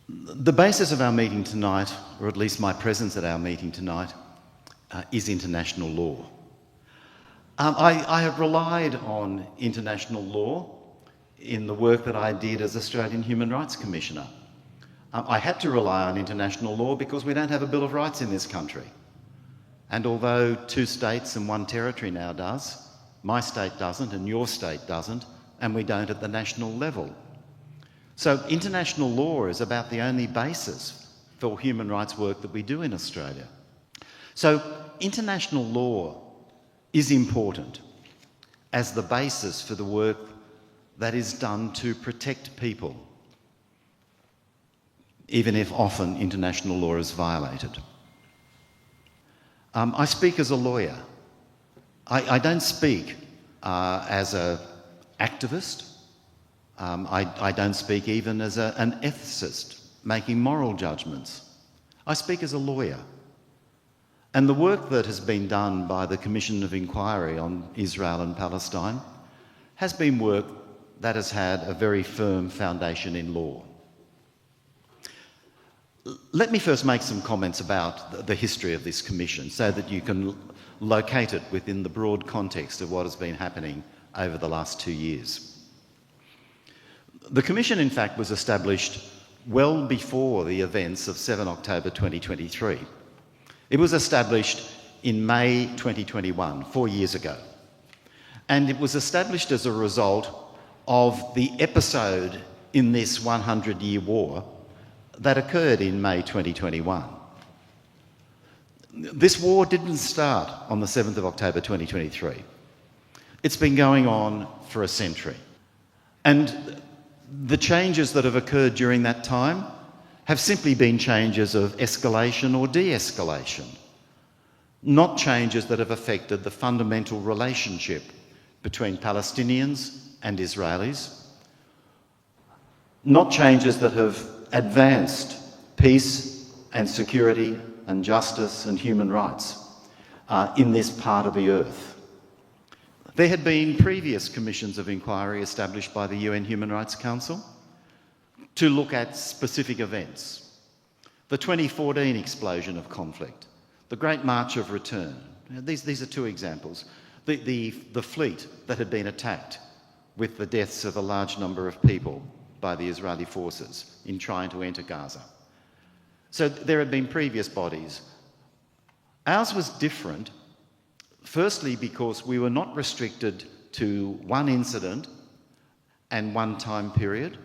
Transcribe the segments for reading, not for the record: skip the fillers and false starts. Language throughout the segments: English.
The basis of our meeting tonight, or at least my presence at our meeting tonight, is international law. I have relied on international law in the work that I did as Australian Human Rights Commissioner. I had to rely on international law because we don't have a Bill of Rights in this country. And although 2 states and 1 territory now does, my state doesn't and your state doesn't, and we don't at the national level. So international law is about the only basis for human rights work that we do in Australia. So international law is important as the basis for the work that is done to protect people, even if often international law is violated. I speak as a lawyer. I don't speak as an activist. I don't speak even as an ethicist making moral judgments. I speak as a lawyer. And the work that has been done by the Commission of Inquiry on Israel and Palestine has been work that has had a very firm foundation in law. Let me first make some comments about the history of this commission so that you can locate it within the broad context of what has been happening over the last 2 years. The commission, in fact, was established well before the events of 7 October 2023. It was established in May 2021, 4 years ago. And it was established as a result of the episode in this 100-year war that occurred in May 2021. This war didn't start on the 7th of October 2023. It's been going on for a century. And the changes that have occurred during that time have simply been changes of escalation or de-escalation, not changes that have affected the fundamental relationship between Palestinians and Israelis, not changes that have advanced peace and security and justice and human rights in this part of the earth. There had been previous commissions of inquiry established by the UN Human Rights Council to look at specific events. The 2014 explosion of conflict, the Great March of Return. These are 2 examples. The fleet that had been attacked with the deaths of a large number of people by the Israeli forces in trying to enter Gaza. So there had been previous bodies. Ours was different, firstly because we were not restricted to 1 incident and 1 time period.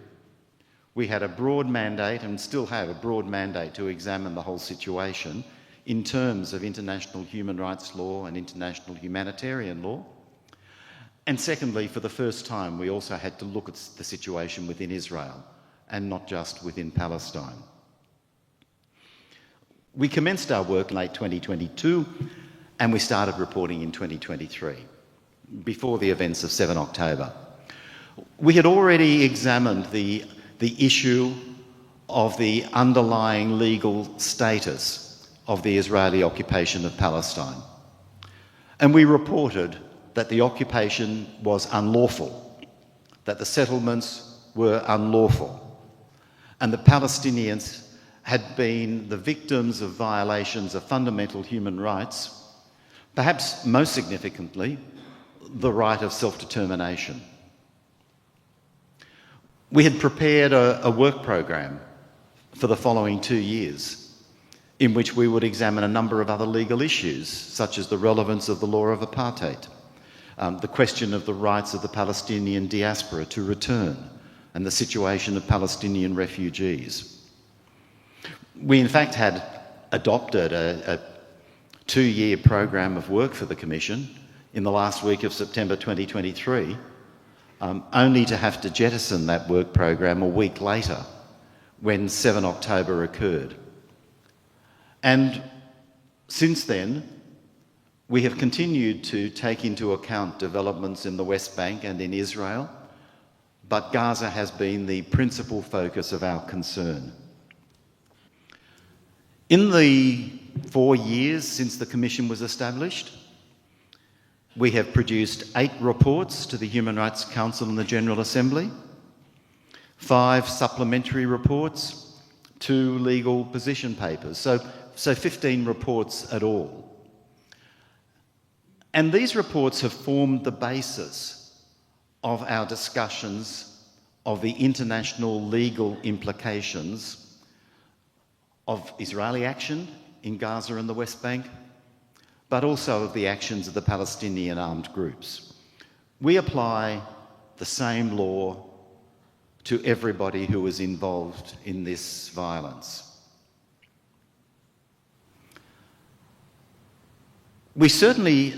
We had a broad mandate and still have a broad mandate to examine the whole situation in terms of international human rights law and international humanitarian law. And secondly, for the first time, we also had to look at the situation within Israel and not just within Palestine. We commenced our work in late 2022 and we started reporting in 2023, before the events of 7 October. We had already examined the issue of the underlying legal status of the Israeli occupation of Palestine. And we reported that the occupation was unlawful, that the settlements were unlawful, and the Palestinians had been the victims of violations of fundamental human rights, perhaps most significantly, the right of self-determination. We had prepared a work program for the following 2 years in which we would examine a number of other legal issues, such as the relevance of the law of apartheid, the question of the rights of the Palestinian diaspora to return, and the situation of Palestinian refugees. We in fact had adopted a 2-year program of work for the Commission in the last week of September 2023, only to have to jettison that work program a week later when 7 October occurred. And since then, we have continued to take into account developments in the West Bank and in Israel, but Gaza has been the principal focus of our concern. In the 4 years since the Commission was established, we have produced 8 reports to the Human Rights Council and the General Assembly, 5 supplementary reports, 2 legal position papers, so 15 reports at all. And these reports have formed the basis of our discussions of the international legal implications of Israeli action in Gaza and the West Bank, but also of the actions of the Palestinian armed groups. We apply the same law to everybody who is involved in this violence. We certainly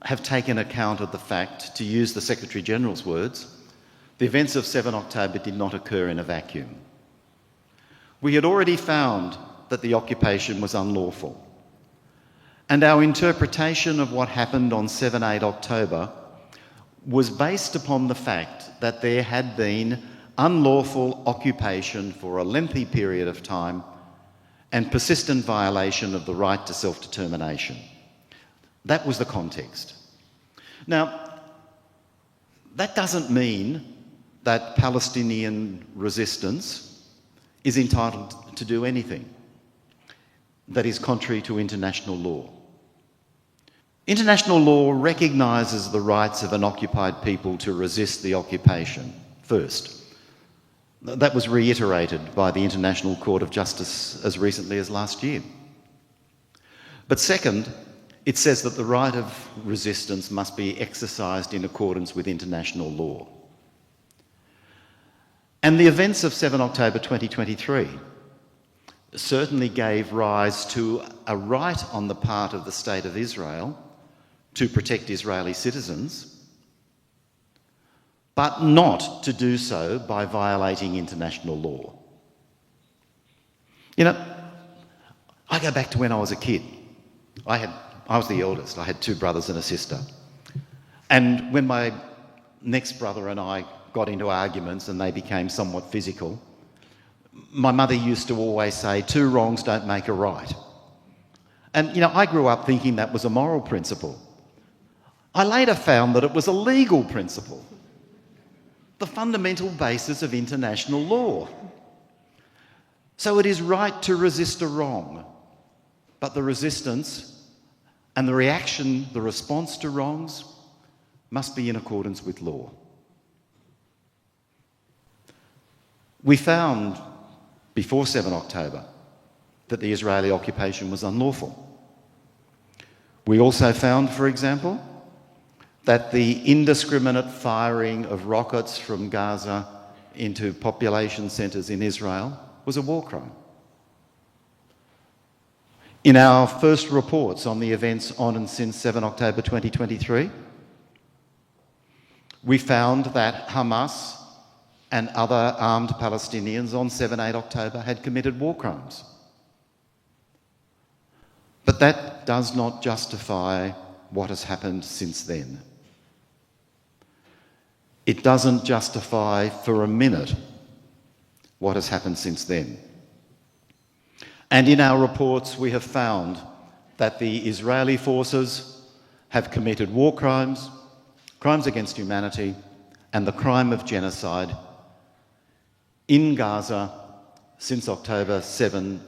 have taken account of the fact, to use the Secretary-General's words, the events of 7 October did not occur in a vacuum. We had already found that the occupation was unlawful, and our interpretation of what happened on 7-8 October was based upon the fact that there had been unlawful occupation for a lengthy period of time and persistent violation of the right to self-determination. That was the context. Now, that doesn't mean that Palestinian resistance is entitled to do anything that is contrary to international law. International law recognises the rights of an occupied people to resist the occupation first. That was reiterated by the International Court of Justice as recently as last year. But second, it says that the right of resistance must be exercised in accordance with international law. And the events of 7 October 2023 certainly gave rise to a right on the part of the State of Israel to protect Israeli citizens, but not to do so by violating international law. You know, I go back to when I was a kid. I was the eldest. I had 2 brothers and a sister. And when my next brother and I got into arguments and they became somewhat physical, my mother used to always say, 2 wrongs don't make a right. And, you know, I grew up thinking that was a moral principle. I later found that it was a legal principle, the fundamental basis of international law. So it is right to resist a wrong, but the resistance and the reaction, the response to wrongs, must be in accordance with law. We found before 7 October that the Israeli occupation was unlawful. We also found, for example, that the indiscriminate firing of rockets from Gaza into population centres in Israel was a war crime. In our first reports on the events on and since 7 October 2023, we found that Hamas and other armed Palestinians on 7-8 October had committed war crimes. But that does not justify what has happened since then. It doesn't justify for a minute what has happened since then. And in our reports, we have found that the Israeli forces have committed war crimes, crimes against humanity, and the crime of genocide in Gaza since October 7,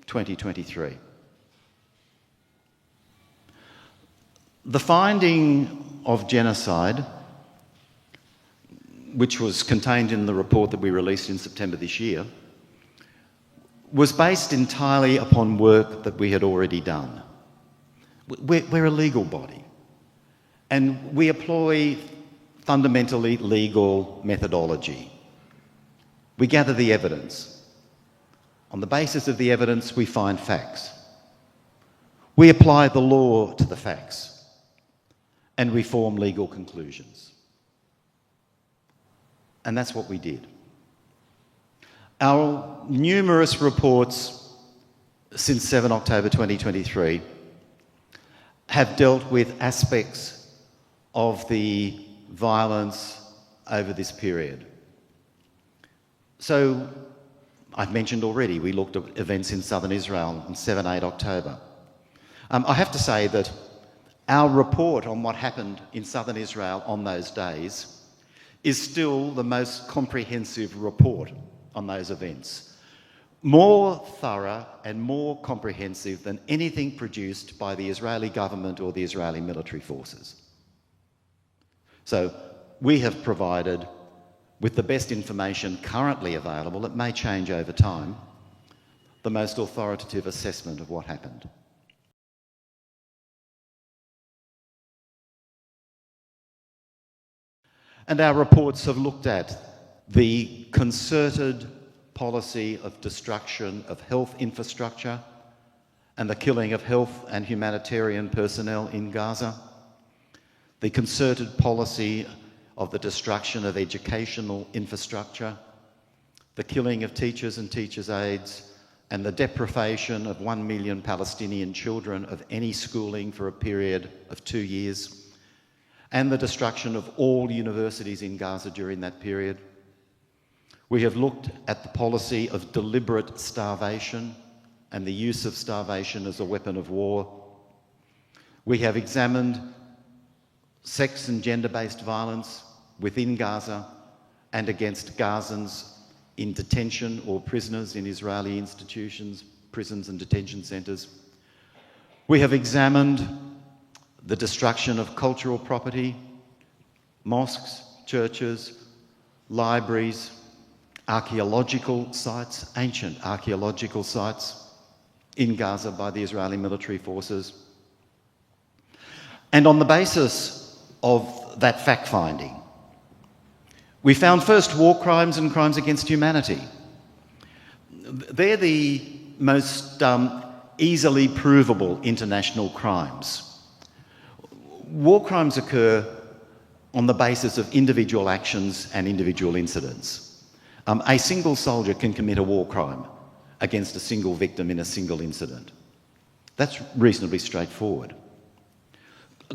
2023. The finding of genocide, which was contained in the report that we released in September this year, was based entirely upon work that we had already done. We're a legal body, and we employ fundamentally legal methodology. We gather the evidence. On the basis of the evidence, we find facts. We apply the law to the facts, and we form legal conclusions. And that's what we did. Our numerous reports since 7 October 2023 have dealt with aspects of the violence over this period. So, I've mentioned already, we looked at events in southern Israel on 7-8 October. I have to say that our report on what happened in southern Israel on those days is still the most comprehensive report on those events. more thorough and more comprehensive than anything produced by the Israeli government or the Israeli military forces. So we have provided, with the best information currently available, it may change over time, the most authoritative assessment of what happened. And our reports have looked at the concerted policy of destruction of health infrastructure and the killing of health and humanitarian personnel in Gaza, the concerted policy of the destruction of educational infrastructure, the killing of teachers and teachers' aides, and the deprivation of 1 million Palestinian children of any schooling for a period of 2 years, and the destruction of all universities in Gaza during that period. We have looked at the policy of deliberate starvation and the use of starvation as a weapon of war. We have examined sex and gender-based violence within Gaza and against Gazans in detention or prisoners in Israeli institutions, prisons and detention centres. We have examined the destruction of cultural property, mosques, churches, libraries, archaeological sites, ancient archaeological sites in Gaza by the Israeli military forces. And on the basis of that fact-finding, we found first war crimes and crimes against humanity. They're the most easily provable international crimes. War crimes occur on the basis of individual actions and individual incidents. A single soldier can commit a war crime against a single victim in a single incident. That's reasonably straightforward.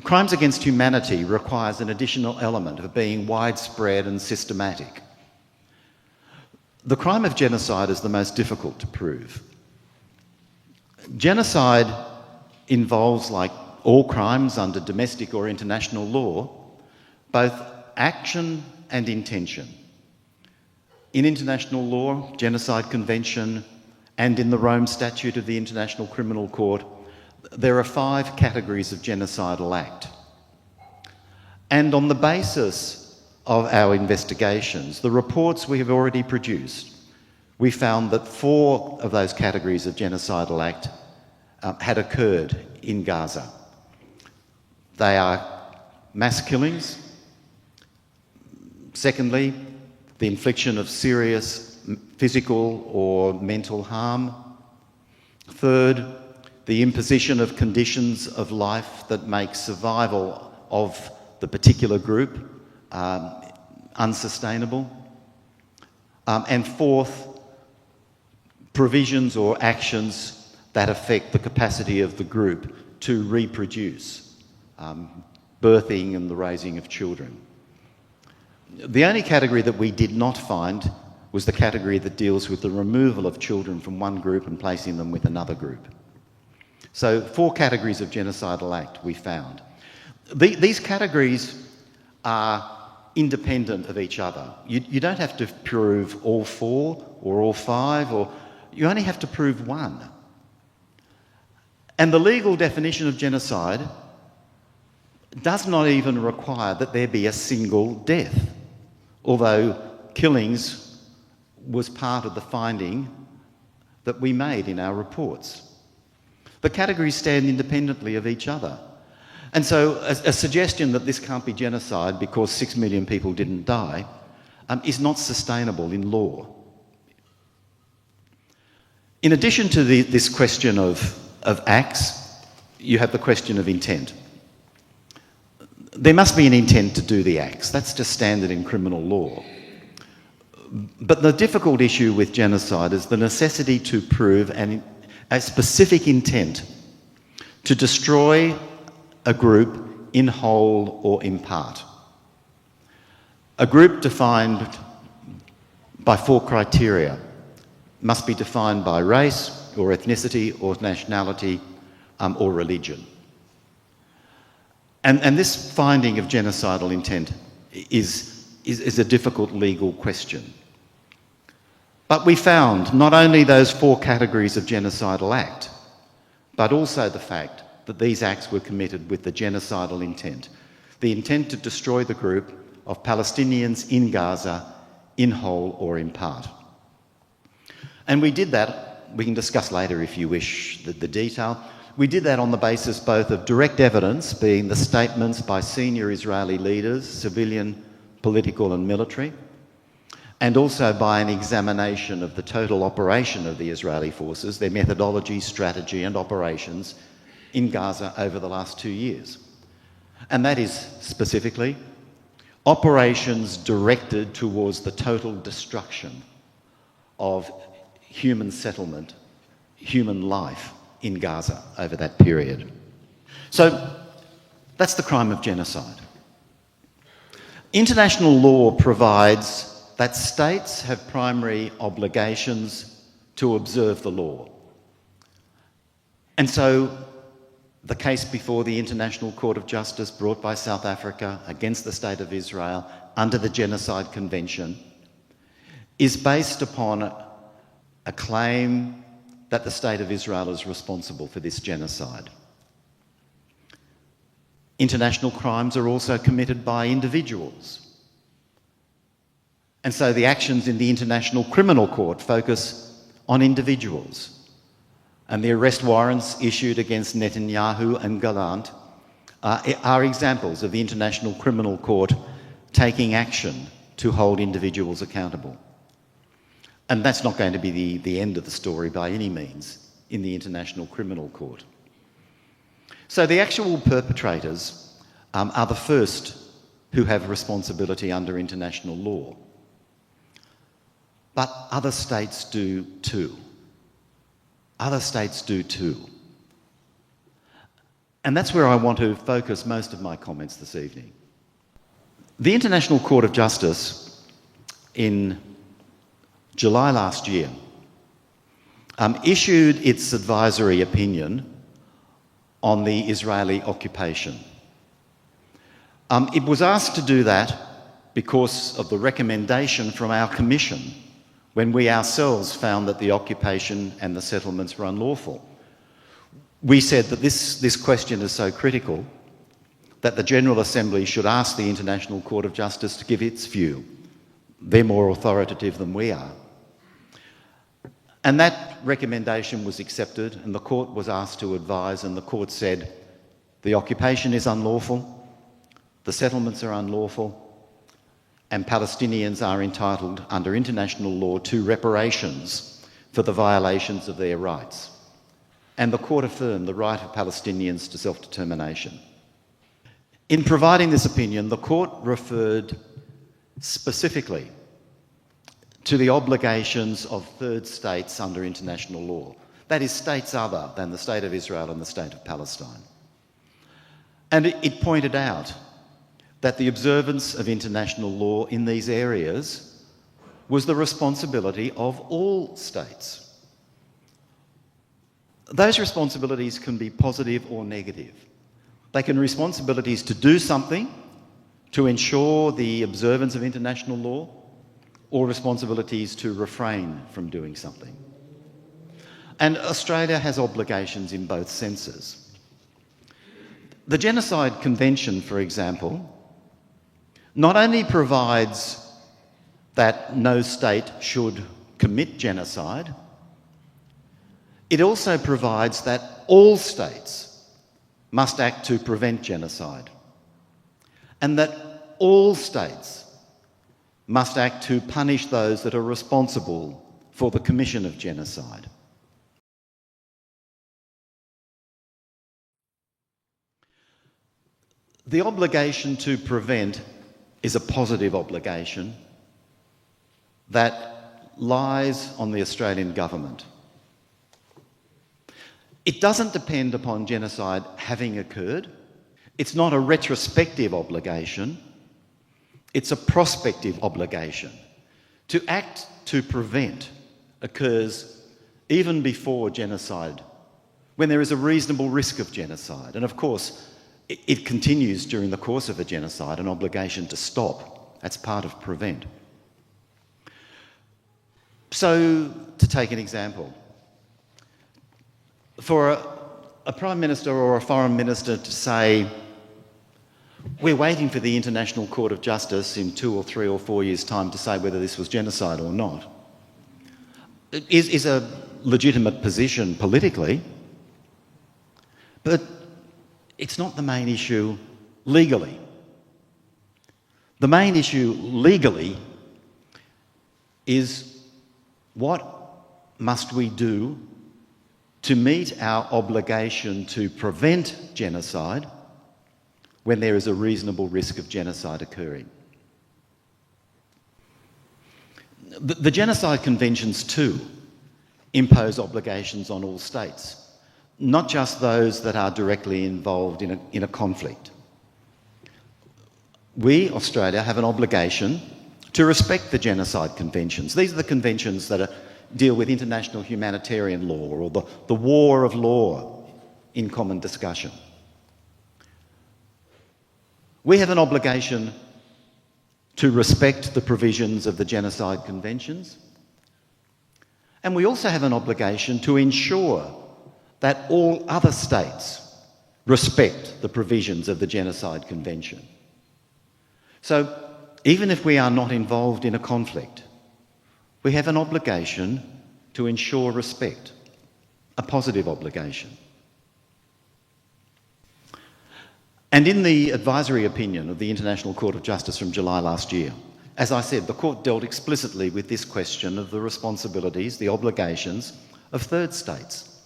Crimes against humanity requires an additional element of being widespread and systematic. The crime of genocide is the most difficult to prove. Genocide involves, like all crimes under domestic or international law, both action and intention. In international law, Genocide Convention, and in the Rome Statute of the International Criminal Court, there are 5 categories of genocidal act. And on the basis of our investigations, the reports we have already produced, we found that 4 of those categories of genocidal act had occurred in Gaza. They are mass killings. Secondly, the infliction of serious physical or mental harm. Third, the imposition of conditions of life that make survival of the particular group unsustainable. And fourth, provisions or actions that affect the capacity of the group to reproduce, birthing and the raising of children. The only category that we did not find was the category that deals with the removal of children from one group and placing them with another group. So 4 categories of genocidal act we found. These categories are independent of each other. You don't have to prove all 4 or all 5, or you only have to prove 1. And the legal definition of genocide does not even require that there be a single death, although killings was part of the finding that we made in our reports. The categories stand independently of each other. And so a suggestion that this can't be genocide because 6 million people didn't die is not sustainable in law. In addition to this question of acts, you have the question of intent. There must be an intent to do the acts. That's just standard in criminal law. But the difficult issue with genocide is the necessity to prove a specific intent to destroy a group in whole or in part. A group defined by 4 criteria must be defined by race or ethnicity or nationality or religion. And this finding of genocidal intent is a difficult legal question. But we found not only those 4 categories of genocidal act, but also the fact that these acts were committed with the genocidal intent, the intent to destroy the group of Palestinians in Gaza, in whole or in part. And we did that, we can discuss later if you wish the detail, we did that on the basis both of direct evidence, being the statements by senior Israeli leaders, civilian, political and military, and also by an examination of the total operation of the Israeli forces, their methodology, strategy and operations in Gaza over the last 2 years. And that is specifically operations directed towards the total destruction of human settlement, human life in Gaza over that period. So that's the crime of genocide. International law provides that states have primary obligations to observe the law. And so the case before the International Court of Justice brought by South Africa against the State of Israel under the Genocide Convention is based upon a claim that the State of Israel is responsible for this genocide. International crimes are also committed by individuals. And so the actions in the International Criminal Court focus on individuals. And the arrest warrants issued against Netanyahu and Gallant are examples of the International Criminal Court taking action to hold individuals accountable. And that's not going to be the end of the story by any means in the International Criminal Court. So the actual perpetrators are the first who have responsibility under international law. But other states do too. Other states do too. And that's where I want to focus most of my comments this evening. The International Court of Justice in July last year issued its advisory opinion on the Israeli occupation. It was asked to do that because of the recommendation from our Commission when we ourselves found that the occupation and the settlements were unlawful. We said that this question is so critical that the General Assembly should ask the International Court of Justice to give its view. They're more authoritative than we are. And that recommendation was accepted and the court was asked to advise, and the court said the occupation is unlawful, the settlements are unlawful, and Palestinians are entitled under international law to reparations for the violations of their rights. And the court affirmed the right of Palestinians to self-determination. In providing this opinion, the court referred specifically to the obligations of third states under international law. That is, states other than the State of Israel and the State of Palestine. And it pointed out that the observance of international law in these areas was the responsibility of all states. Those responsibilities can be positive or negative. They can be responsibilities to do something to ensure the observance of international law, or responsibilities to refrain from doing something. And Australia has obligations in both senses. The Genocide Convention, for example, not only provides that no state should commit genocide, it also provides that all states must act to prevent genocide, and that all states must act to punish those that are responsible for the commission of genocide. The obligation to prevent is a positive obligation that lies on the Australian government. It doesn't depend upon genocide having occurred. It's not a retrospective obligation. It's a prospective obligation. To act to prevent occurs even before genocide, when there is a reasonable risk of genocide. And of course, it continues during the course of a genocide, an obligation to stop. That's part of prevent. So, to take an example, for a Prime Minister or a Foreign Minister to say, we're waiting for the International Court of Justice in 2 or 3 or 4 years' time to say whether this was genocide or not, is a legitimate position politically, but it's not the main issue legally. The main issue legally is what must we do to meet our obligation to prevent genocide when there is a reasonable risk of genocide occurring. The Genocide Conventions too impose obligations on all states, not just those that are directly involved in a conflict. We, Australia, have an obligation to respect the Genocide Conventions. These are the conventions that deal with international humanitarian law, or the war of law in common discussion. We have an obligation to respect the provisions of the Genocide Conventions, and we also have an obligation to ensure that all other states respect the provisions of the Genocide Convention. So, even if we are not involved in a conflict, we have an obligation to ensure respect, a positive obligation. And in the advisory opinion of the International Court of Justice from July last year, as I said, the court dealt explicitly with this question of the responsibilities, the obligations of third states.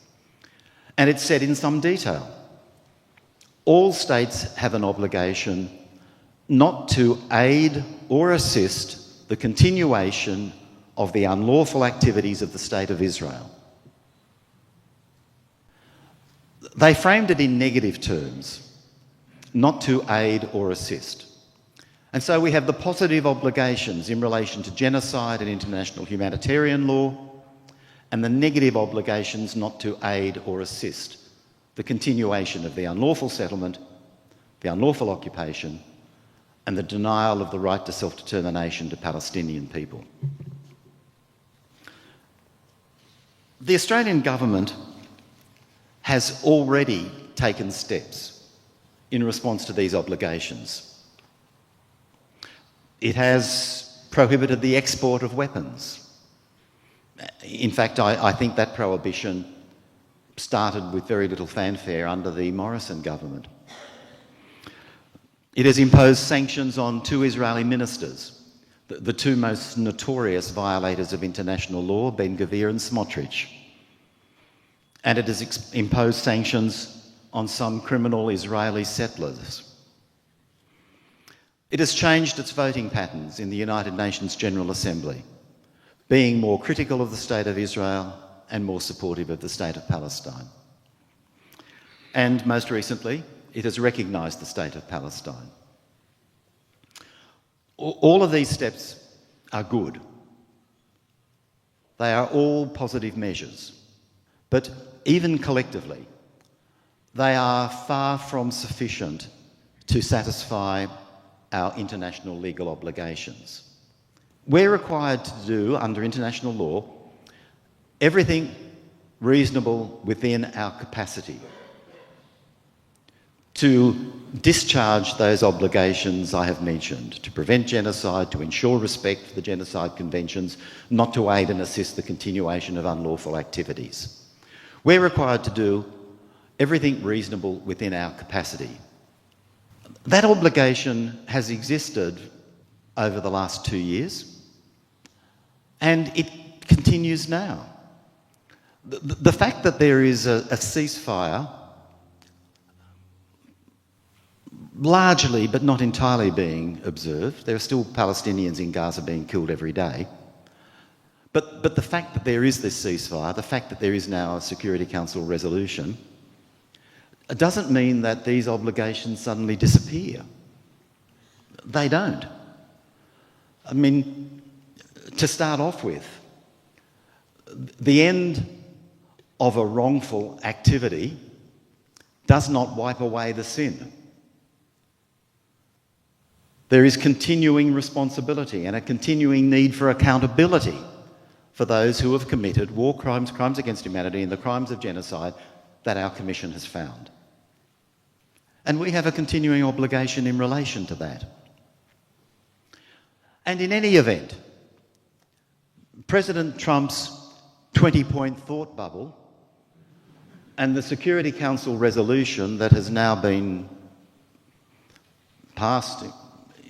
And it said in some detail, all states have an obligation not to aid or assist the continuation of the unlawful activities of the State of Israel. They framed it in negative terms, not to aid or assist. And so we have the positive obligations in relation to genocide and international humanitarian law, and the negative obligations not to aid or assist the continuation of the unlawful settlement, the unlawful occupation, and the denial of the right to self-determination to Palestinian people. The Australian government has already taken steps in response to these obligations. It has prohibited the export of weapons. In fact, I think that prohibition started with very little fanfare under the Morrison government. It has imposed sanctions on 2 Israeli ministers, the 2 most notorious violators of international law, Ben-Gvir and Smotrich. And it has imposed sanctions on some criminal Israeli settlers. It has changed its voting patterns in the United Nations General Assembly, being more critical of the State of Israel and more supportive of the State of Palestine. And most recently, it has recognised the State of Palestine. All of these steps are good. They are all positive measures. But even collectively, they are far from sufficient to satisfy our international legal obligations. We're required to do, under international law, everything reasonable within our capacity to discharge those obligations I have mentioned, to prevent genocide, to ensure respect for the Genocide Conventions, not to aid and assist the continuation of unlawful activities. We're required to do everything reasonable within our capacity. That obligation has existed over the last 2 years, and it continues now. The fact that there is a ceasefire, largely but not entirely being observed. There are still Palestinians in Gaza being killed every day. But the fact that there is this ceasefire, the fact that there is now a Security Council resolution, doesn't mean that these obligations suddenly disappear. They don't. I mean, to start off with, the end of a wrongful activity does not wipe away the sin. There is continuing responsibility and a continuing need for accountability for those who have committed war crimes, crimes against humanity and the crimes of genocide that our Commission has found. And we have a continuing obligation in relation to that. And in any event, President Trump's 20-point thought bubble and the Security Council resolution that has now been passed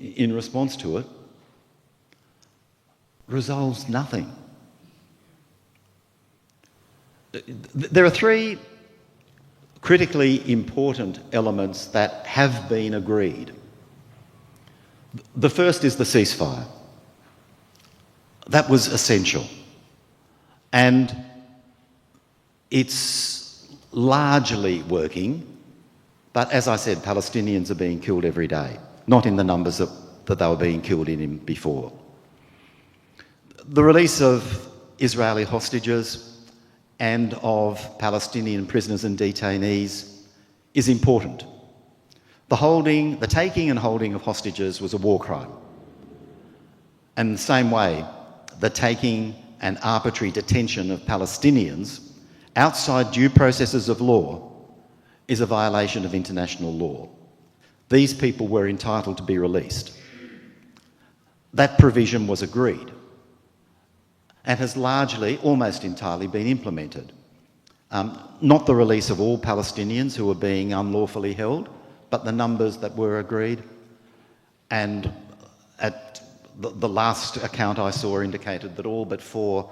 in response to it resolves nothing. There are three critically important elements that have been agreed. The first is the ceasefire. That was essential. And it's largely working, but as I said, Palestinians are being killed every day, not in the numbers that they were being killed in before. The release of Israeli hostages and of Palestinian prisoners and detainees is important. The taking and holding of hostages was a war crime. And in the same way, the taking and arbitrary detention of Palestinians outside due processes of law is a violation of international law. These people were entitled to be released. That provision was agreed and has largely, almost entirely, been implemented. Not the release of all Palestinians who were being unlawfully held, but the numbers that were agreed. And at the last account I saw indicated that all but 4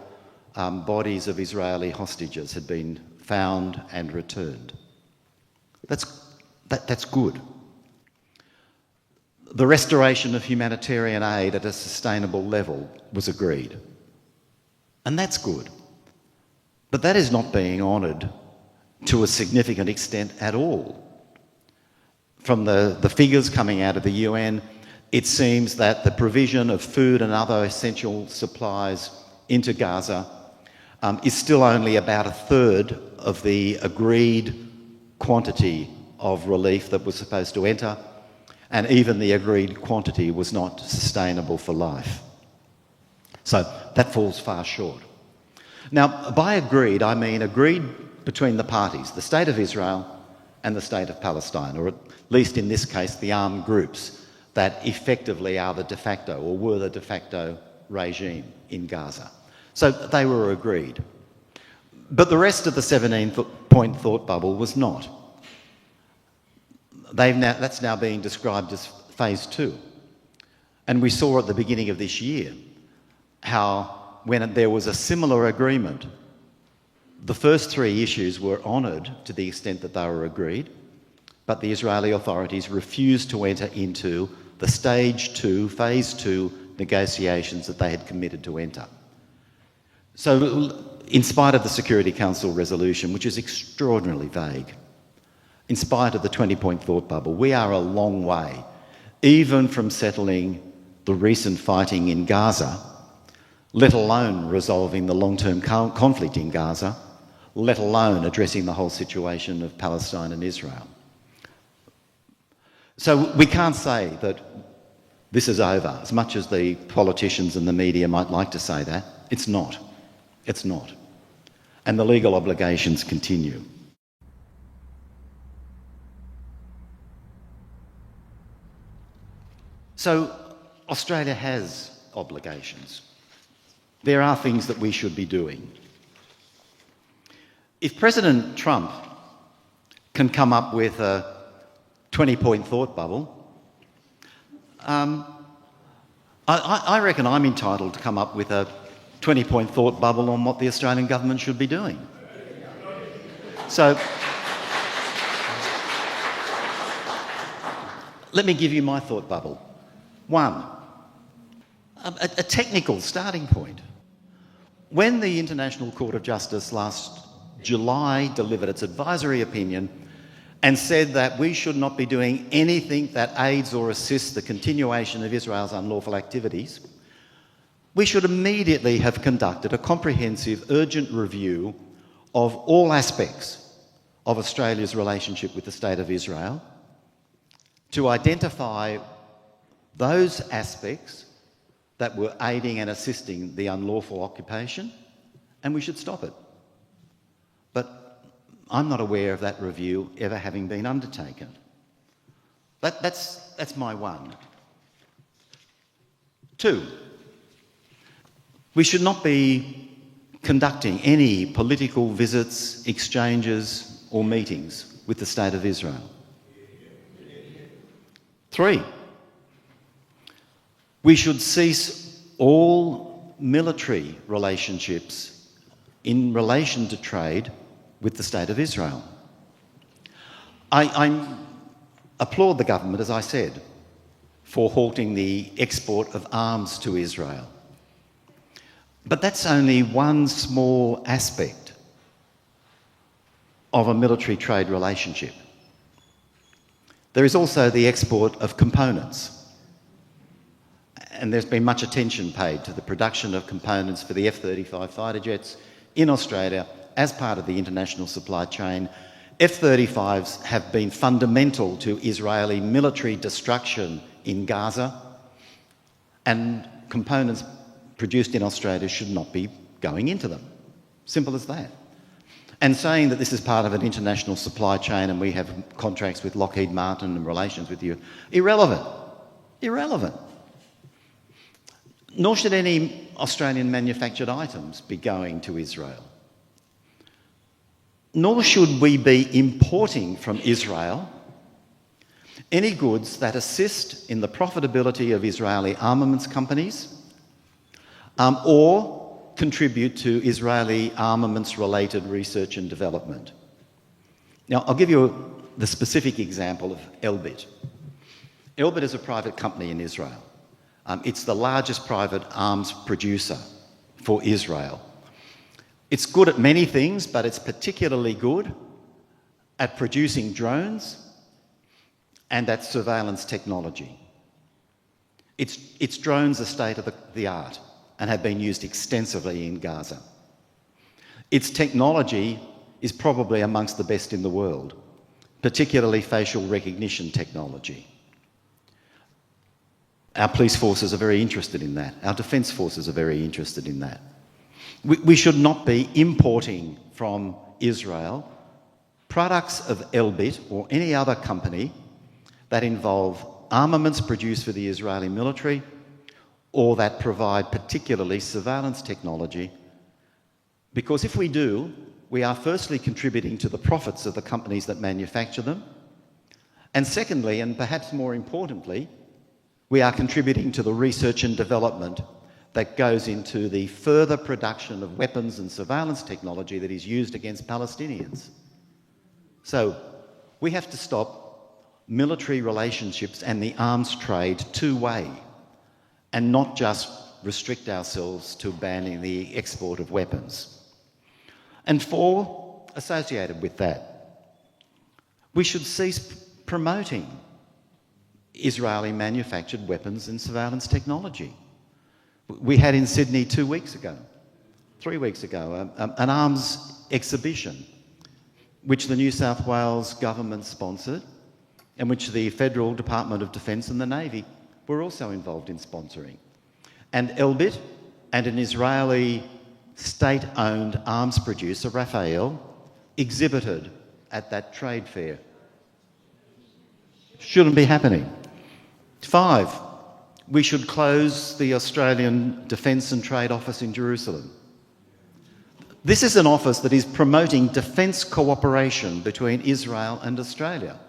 bodies of Israeli hostages had been found and returned. That's good. The restoration of humanitarian aid at a sustainable level was agreed. And that's good. But that is not being honoured to a significant extent at all. From the figures coming out of the UN, it seems that the provision of food and other essential supplies into Gaza is still only about 1/3 of the agreed quantity of relief that was supposed to enter, and even the agreed quantity was not sustainable for life. So that falls far short. Now, by agreed, I mean agreed between the parties, the State of Israel and the State of Palestine, or at least in this case, the armed groups that effectively are the de facto, or were the de facto regime in Gaza. So they were agreed. But the rest of the 17-point thought bubble was not. That's now being described as phase 2. And we saw at the beginning of this year how when there was a similar agreement, the first 3 issues were honoured to the extent that they were agreed, but the Israeli authorities refused to enter into the stage 2, phase 2 negotiations that they had committed to enter. So in spite of the Security Council resolution, which is extraordinarily vague, in spite of the 20-point thought bubble, we are a long way, even from settling the recent fighting in Gaza, let alone resolving the long-term conflict in Gaza, let alone addressing the whole situation of Palestine and Israel. So we can't say that this is over, as much as the politicians and the media might like to say that. It's not. It's not. And the legal obligations continue. So Australia has obligations. There are things that we should be doing. If President Trump can come up with a 20-point thought bubble, I reckon I'm entitled to come up with a 20-point thought bubble on what the Australian government should be doing. So let me give you my thought bubble. 1, a technical starting point. When the International Court of Justice last July delivered its advisory opinion and said that we should not be doing anything that aids or assists the continuation of Israel's unlawful activities, we should immediately have conducted a comprehensive, urgent review of all aspects of Australia's relationship with the State of Israel to identify those aspects that were aiding and assisting the unlawful occupation and we should stop it. But I'm not aware of that review ever having been undertaken. That's my one. Two, we should not be conducting any political visits, exchanges or meetings with the State of Israel. Three, we should cease all military relationships in relation to trade with the State of Israel. I applaud the government, as I said, for halting the export of arms to Israel. But that's only one small aspect of a military trade relationship. There is also the export of components. And there's been much attention paid to the production of components for the F-35 fighter jets in Australia as part of the international supply chain. F-35s have been fundamental to Israeli military destruction in Gaza, and components produced in Australia should not be going into them. Simple as that. And saying that this is part of an international supply chain and we have contracts with Lockheed Martin and relations with you, irrelevant. Irrelevant. Nor should any Australian manufactured items be going to Israel. Nor should we be importing from Israel any goods that assist in the profitability of Israeli armaments companies or contribute to Israeli armaments-related research and development. Now, I'll give you the specific example of Elbit. Elbit is a private company in Israel. It's the largest private arms producer for Israel. It's good at many things, but it's particularly good at producing drones and at surveillance technology. Its drones are state-of-the-art and have been used extensively in Gaza. Its technology is probably amongst the best in the world, particularly facial recognition technology. Our police forces are very interested in that. Our defence forces are very interested in that. We should not be importing from Israel products of Elbit or any other company that involve armaments produced for the Israeli military or that provide particularly surveillance technology, because if we do, we are firstly contributing to the profits of the companies that manufacture them, and secondly, and perhaps more importantly, we are contributing to the research and development that goes into the further production of weapons and surveillance technology that is used against Palestinians. So we have to stop military relationships and the arms trade two-way and not just restrict ourselves to banning the export of weapons. And four, associated with that, we should cease promoting Israeli manufactured weapons and surveillance technology. We had in Sydney 3 weeks ago, an arms exhibition which the New South Wales government sponsored and which the Federal Department of Defence and the Navy were also involved in sponsoring. And Elbit and an Israeli state-owned arms producer, Rafael, exhibited at that trade fair. Shouldn't be happening. 5, we should close the Australian Defence and Trade Office in Jerusalem. This is an office that is promoting defence cooperation between Israel and Australia.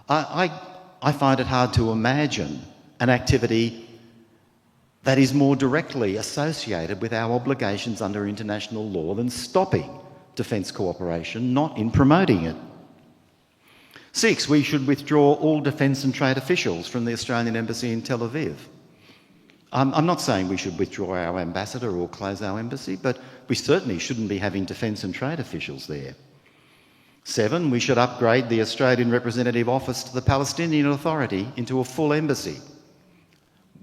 I find it hard to imagine an activity that is more directly associated with our obligations under international law than stopping defence cooperation, not in promoting it. 6, we should withdraw all defence and trade officials from the Australian Embassy in Tel Aviv. I'm not saying we should withdraw our ambassador or close our embassy, but we certainly shouldn't be having defence and trade officials there. 7, we should upgrade the Australian Representative Office to the Palestinian Authority into a full embassy.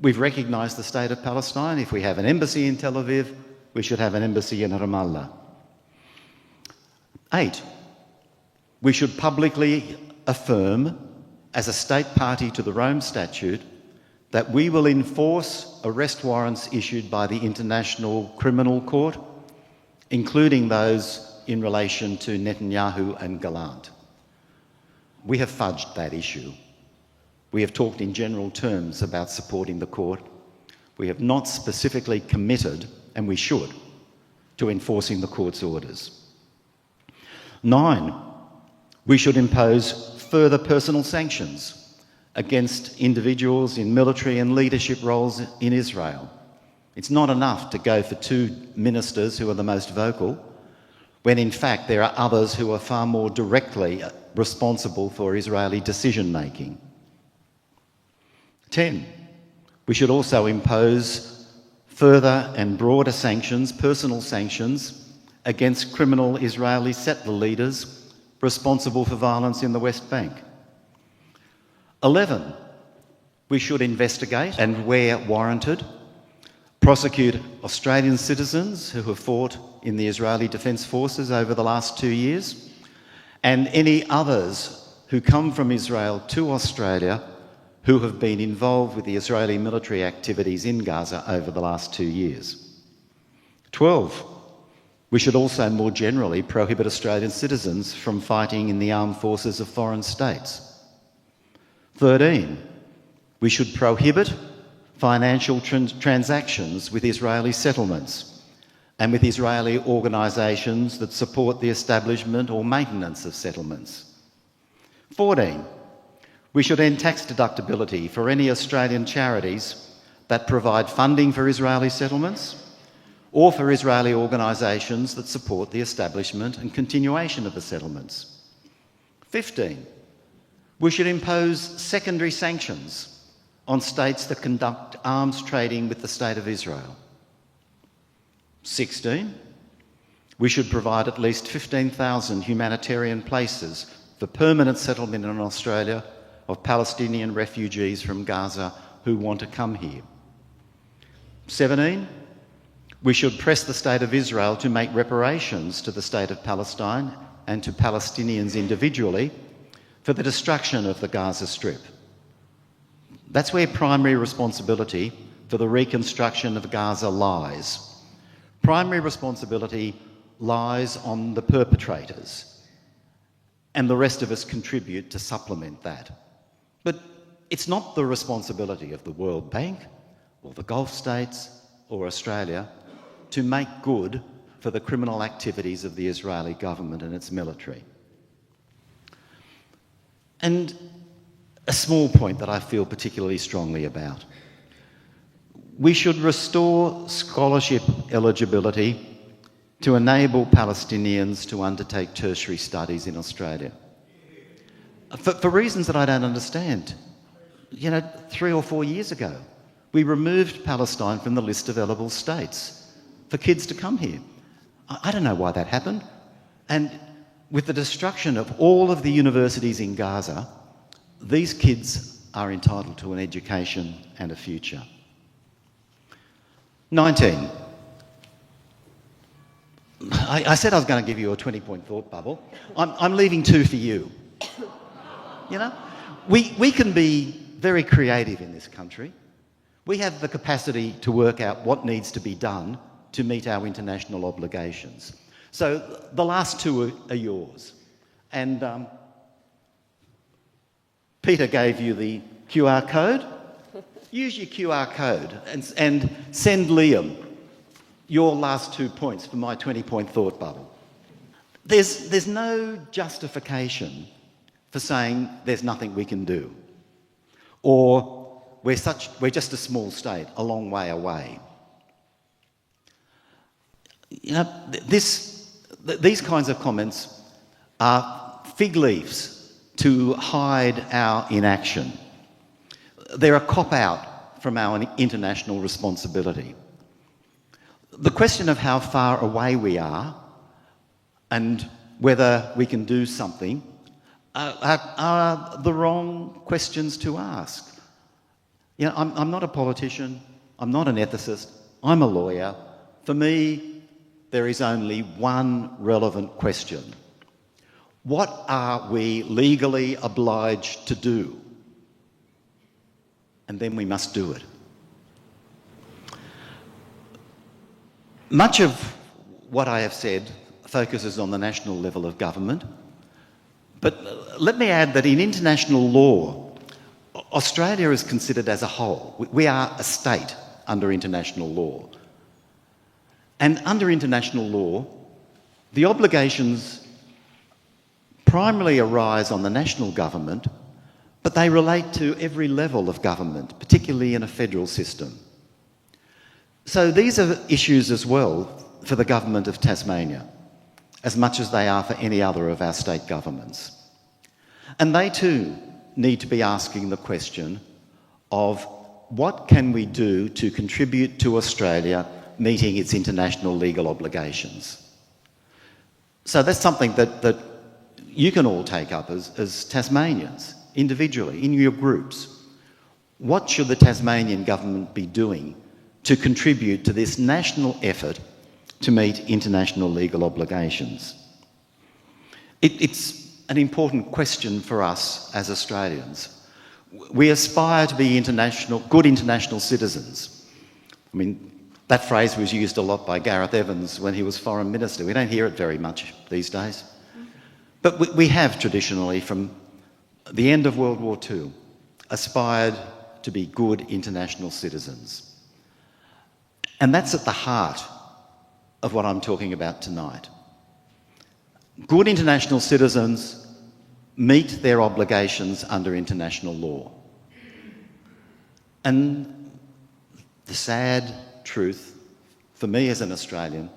We've recognised the state of Palestine. If we have an embassy in Tel Aviv, we should have an embassy in Ramallah. 8, we should publicly affirm, as a state party to the Rome Statute, that we will enforce arrest warrants issued by the International Criminal Court including those in relation to Netanyahu and Gallant. We have fudged that issue. We have talked in general terms about supporting the court. We have not specifically committed, and we should, to enforcing the court's orders. 9, we should impose further personal sanctions against individuals in military and leadership roles in Israel. It's not enough to go for 2 ministers who are the most vocal, when in fact there are others who are far more directly responsible for Israeli decision-making. 10, we should also impose further and broader sanctions, personal sanctions, against criminal Israeli settler leaders responsible for violence in the West Bank. 11, we should investigate and, where warranted, prosecute Australian citizens who have fought in the Israeli Defence Forces over the last 2 years, and any others who come from Israel to Australia who have been involved with the Israeli military activities in Gaza over the last 2 years. 12, we should also more generally prohibit Australian citizens from fighting in the armed forces of foreign states. 13, we should prohibit financial transactions with Israeli settlements and with Israeli organisations that support the establishment or maintenance of settlements. 14, we should end tax deductibility for any Australian charities that provide funding for Israeli settlements or for Israeli organisations that support the establishment and continuation of the settlements. 15, we should impose secondary sanctions on states that conduct arms trading with the State of Israel. 16, we should provide at least 15,000 humanitarian places for permanent settlement in Australia of Palestinian refugees from Gaza who want to come here. 17, we should press the State of Israel to make reparations to the State of Palestine and to Palestinians individually for the destruction of the Gaza Strip. That's where primary responsibility for the reconstruction of Gaza lies. Primary responsibility lies on the perpetrators, and the rest of us contribute to supplement that. But it's not the responsibility of the World Bank or the Gulf states or Australia to make good for the criminal activities of the Israeli government and its military. And a small point that I feel particularly strongly about. We should restore scholarship eligibility to enable Palestinians to undertake tertiary studies in Australia. For reasons that I don't understand. 3 or 4 years ago, we removed Palestine from the list of eligible states for kids to come here. I don't know why that happened. And with the destruction of all of the universities in Gaza, these kids are entitled to an education and a future. 19. I said I was going to give you a 20-point thought bubble. I'm leaving 2 for you. We can be very creative in this country. We have the capacity to work out what needs to be done to meet our international obligations. So the last 2 are yours. And Peter gave you the QR code. Use your QR code and send Liam your last 2 points for my 20-point thought bubble. There's no justification for saying there's nothing we can do, or we're just a small state a long way away. These kinds of comments are fig leaves to hide our inaction. They're a cop-out from our international responsibility. The question of how far away we are and whether we can do something are the wrong questions to ask. I'm not a politician, I'm not an ethicist, I'm a lawyer. For me, there is only one relevant question. What are we legally obliged to do? And then we must do it. Much of what I have said focuses on the national level of government. But let me add that in international law, Australia is considered as a whole. We are a state under international law. And under international law, the obligations primarily arise on the national government, but they relate to every level of government, particularly in a federal system. So these are issues as well for the government of Tasmania, as much as they are for any other of our state governments. And they too need to be asking the question of what can we do to contribute to Australia meeting its international legal obligations. So that's something that you can all take up as Tasmanians, individually, in your groups. What should the Tasmanian government be doing to contribute to this national effort to meet international legal obligations? It's an important question for us as Australians. We aspire to be good international citizens. I mean, that phrase was used a lot by Gareth Evans when he was Foreign Minister. We don't hear it very much these days. But we have traditionally, from the end of World War II, aspired to be good international citizens. And that's at the heart of what I'm talking about tonight. Good international citizens meet their obligations under international law. And the sad truth, for me as an Australian,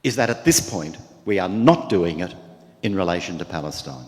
is that at this point we are not doing it in relation to Palestine.